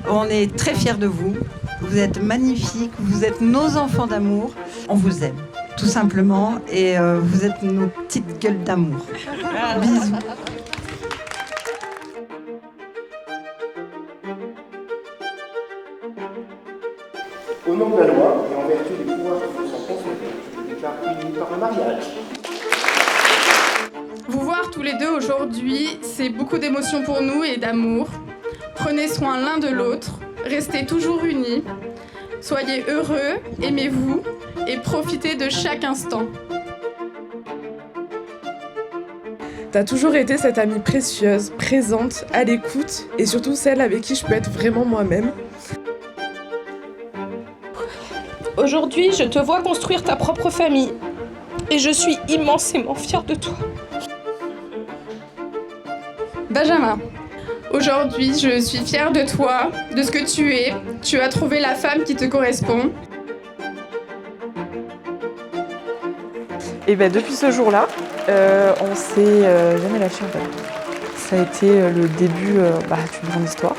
On est très fiers de vous. Vous êtes magnifiques, vous êtes nos enfants d'amour. On vous aime, tout simplement. Et vous êtes nos petites gueules d'amour. Bisous. Au nom de la loi et en vertu des pouvoirs qui vous sont conférés, je vous déclare unis par le mariage. Vous voir tous les deux aujourd'hui, c'est beaucoup d'émotions pour nous et d'amour. Prenez soin l'un de l'autre, restez toujours unis. Soyez heureux, aimez-vous et profitez de chaque instant. T'as toujours été cette amie précieuse, présente, à l'écoute et surtout celle avec qui je peux être vraiment moi-même. Aujourd'hui, je te vois construire ta propre famille et je suis immensément fière de toi. Benjamin, aujourd'hui, je suis fière de toi, de ce que tu es. Tu as trouvé la femme qui te correspond. Et ben depuis ce jour-là, on s'est jamais lâché en fait. Ça a été le début d'une grande histoire.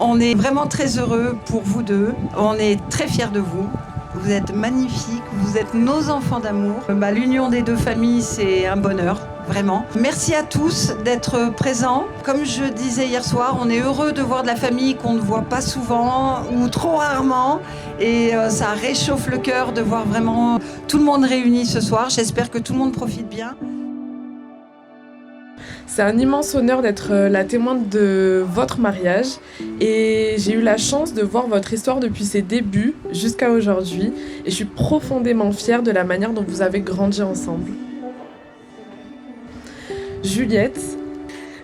On est vraiment très heureux pour vous deux. On est très fiers de vous. Vous êtes magnifiques, vous êtes nos enfants d'amour. L'union des deux familles, c'est un bonheur, vraiment. Merci à tous d'être présents. Comme je disais hier soir, on est heureux de voir de la famille qu'on ne voit pas souvent ou trop rarement. Et ça réchauffe le cœur de voir vraiment tout le monde réuni ce soir. J'espère que tout le monde profite bien. C'est un immense honneur d'être la témoin de votre mariage et j'ai eu la chance de voir votre histoire depuis ses débuts jusqu'à aujourd'hui et je suis profondément fière de la manière dont vous avez grandi ensemble. Juliette,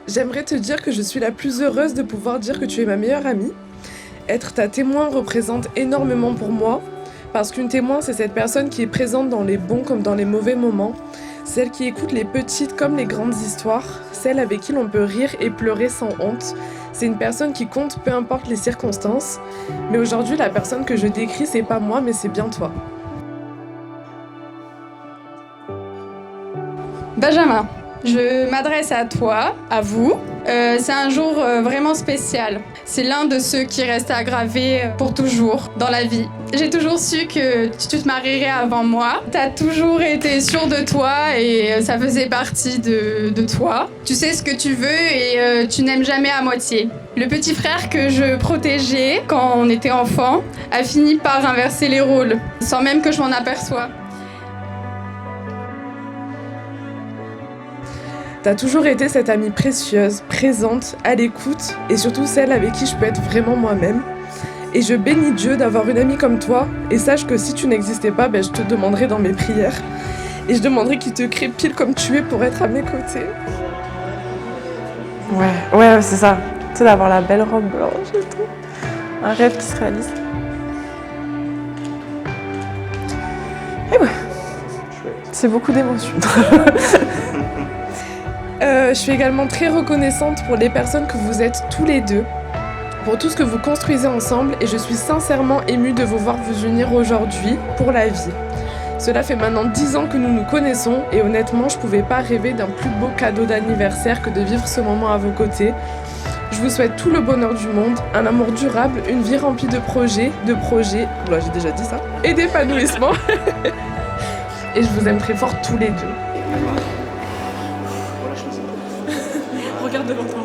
j'aimerais te dire que je suis la plus heureuse de pouvoir dire que tu es ma meilleure amie. Être ta témoin représente énormément pour moi parce qu'une témoin, c'est cette personne qui est présente dans les bons comme dans les mauvais moments. Celle qui écoute les petites comme les grandes histoires, celle avec qui l'on peut rire et pleurer sans honte. C'est une personne qui compte peu importe les circonstances. Mais aujourd'hui, la personne que je décris, c'est pas moi, mais c'est bien toi. Benjamin, je m'adresse à toi, à vous. C'est un jour vraiment spécial. C'est l'un de ceux qui restent à graver pour toujours dans la vie. J'ai toujours su que tu te marierais avant moi. T'as toujours été sûre de toi et ça faisait partie de toi. Tu sais ce que tu veux et tu n'aimes jamais à moitié. Le petit frère que je protégeais quand on était enfant a fini par inverser les rôles, sans même que je m'en aperçoive. T'as toujours été cette amie précieuse, présente, à l'écoute et surtout celle avec qui je peux être vraiment moi-même. Et je bénis Dieu d'avoir une amie comme toi et sache que si tu n'existais pas, je te demanderai dans mes prières et je demanderai qu'il te crée pile comme tu es pour être à mes côtés. Ouais, c'est ça. Tu sais, d'avoir la belle robe blanche et tout. Un rêve qui se réalise. Et ouais, c'est beaucoup d'émotions. Je suis également très reconnaissante pour les personnes que vous êtes tous les deux, pour tout ce que vous construisez ensemble et je suis sincèrement émue de vous voir vous unir aujourd'hui pour la vie. Cela fait maintenant 10 ans que nous nous connaissons et honnêtement, je ne pouvais pas rêver d'un plus beau cadeau d'anniversaire que de vivre ce moment à vos côtés. Je vous souhaite tout le bonheur du monde, un amour durable, une vie remplie de projets, oula j'ai déjà dit ça, et d'épanouissement. Et je vous aime très fort tous les deux. Regarde devant toi.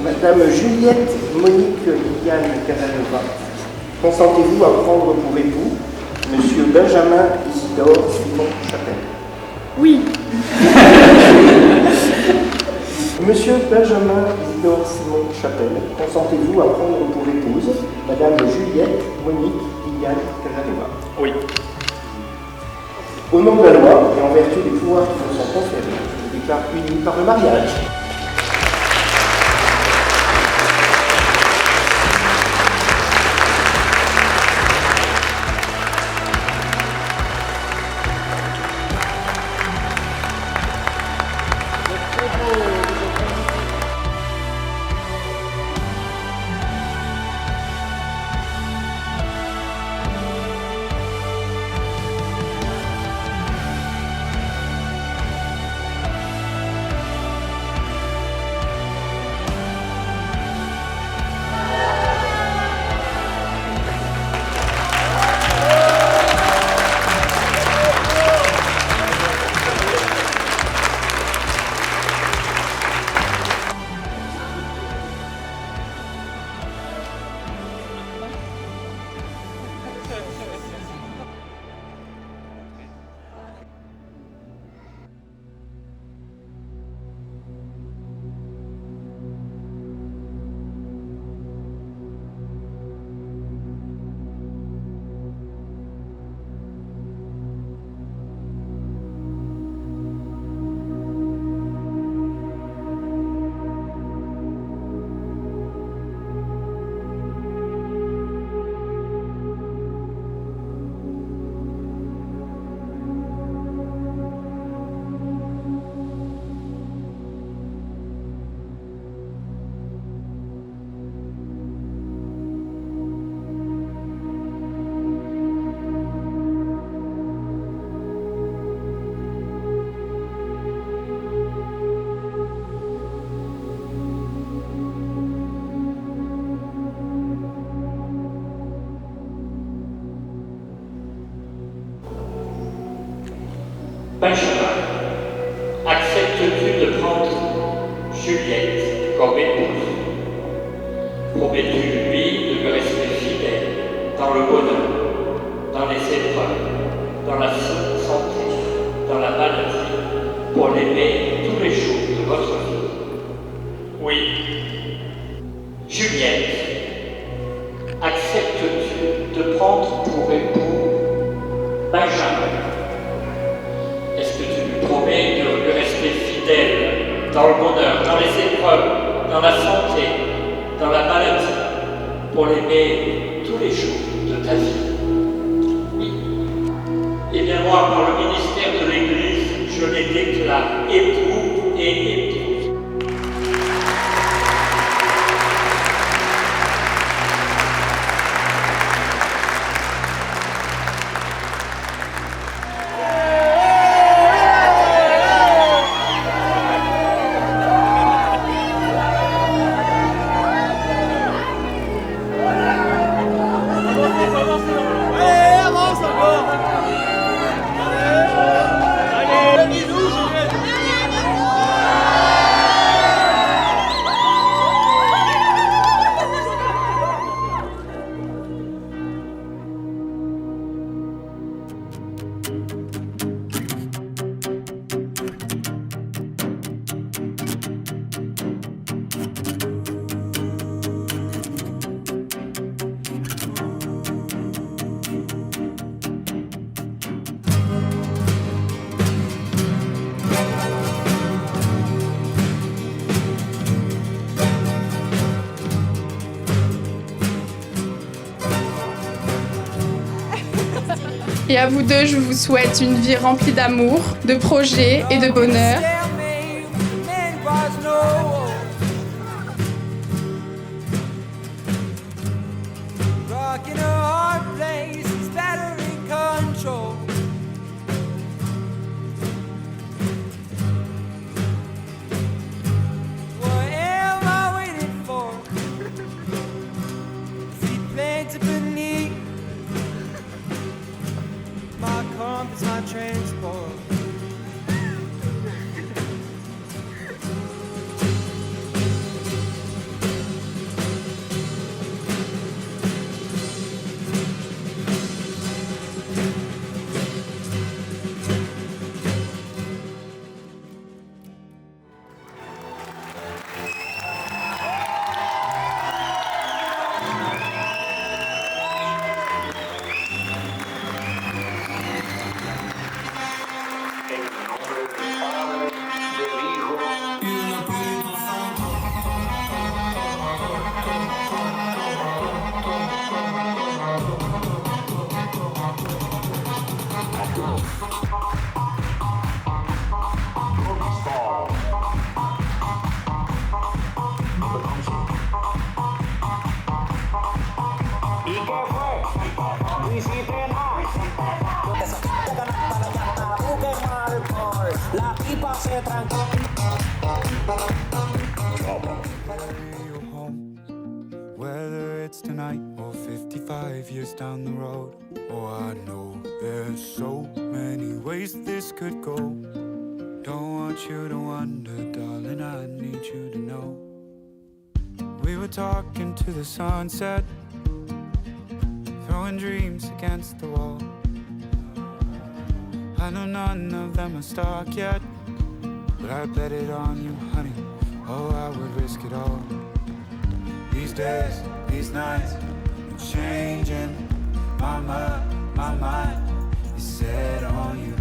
Madame Juliette Monique Liliane Casanova, consentez-vous à prendre pour époux Monsieur Benjamin Isidore Simon Chapelle? Oui. Monsieur Benjamin Isidore Simon Chapelle, consentez-vous à prendre pour épouse Madame Juliette Monique Liliane Casanova? Oui. Au nom de la loi et en vertu des pouvoirs qui vous sont conférés, je déclare unis par le mariage. Benjamin, acceptes-tu de prendre Juliette comme épouse? Promets-tu, lui, de me rester fidèle dans le bonheur, dans les épreuves, dans la santé, dans la maladie, pour l'aimer tous les jours de votre vie? Oui. Juliette, acceptes-tu de prendre pour époux Benjamin? Est-ce que tu lui promets de lui rester fidèle dans le bonheur, dans les épreuves, dans la santé, dans la maladie, pour l'aimer tous les jours de ta vie? Oui. Eh bien moi, par le ministère de l'Église, je les déclare époux et épouse. Et à vous deux, je vous souhaite une vie remplie d'amour, de projets et de bonheur. My compass, my transport. La tipa se trancó. Whether it's tonight or 55 years down the road. Oh, I know there's so many ways this could go. Don't want you to wonder, darling, I need you to know. We were talking to the sunset, throwing dreams against the wall. I know none of them are stuck yet, but I bet it on you, honey. Oh, I would risk it all. These days, these nights, I'm changing my mind is set on you.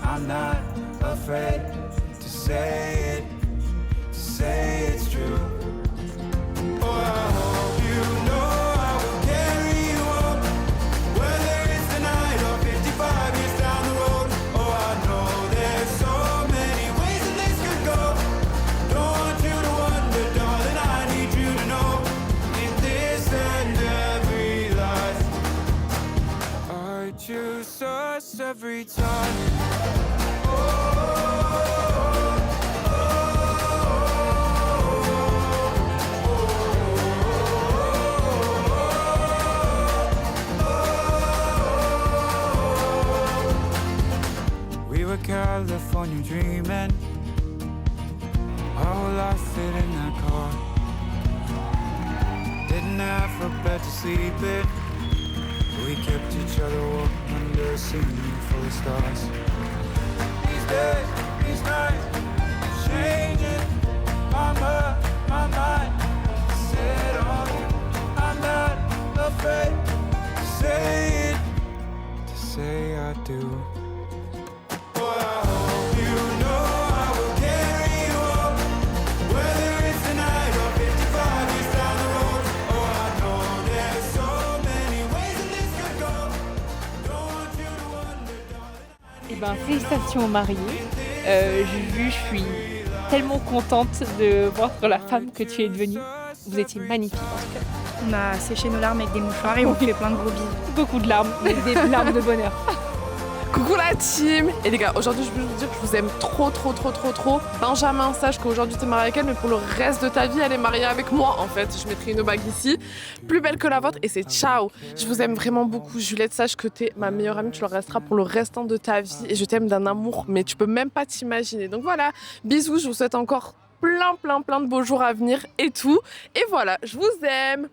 I'm not afraid to say it's true. Oh, I hope you know I will carry you up, whether it's tonight or 55 years down the road. Oh, I know there's so many ways that this could go. Don't want you to wonder, darling, I need you to know. In this and every life, I choose us every time. We were California dreaming, our whole life fit in that car. Didn't have a bed to sleep in, we kept each other warm under a ceiling full of stars. These days, these nights, changing my mind set on you. I'm not afraid to say I do. Oh, I hope you know I will carry you up, whether it's tonight or 55 years down the road. Oh, I know there's so many ways that this could go. Don't want you to wonder, darling. Eh ben, félicitations aux mariés. Juju, je suis tellement contente de voir la femme que tu es devenue. Vous étiez magnifique en tout cas. On a séché nos larmes avec des mouchoirs et on fait plein de gros bisous. Beaucoup de larmes, mais des larmes de bonheur. Coucou la team! Et les gars, aujourd'hui je veux vous dire que je vous aime trop. Benjamin, sache qu'aujourd'hui t'es marié avec elle, mais pour le reste de ta vie, elle est mariée avec moi en fait. Je mettrai une bague ici, plus belle que la vôtre, et c'est ciao! Je vous aime vraiment beaucoup, Juliette, sache que t'es ma meilleure amie, tu le resteras pour le restant de ta vie, et je t'aime d'un amour, mais tu peux même pas t'imaginer. Donc voilà, bisous, je vous souhaite encore plein de beaux jours à venir et tout. Et voilà, je vous aime!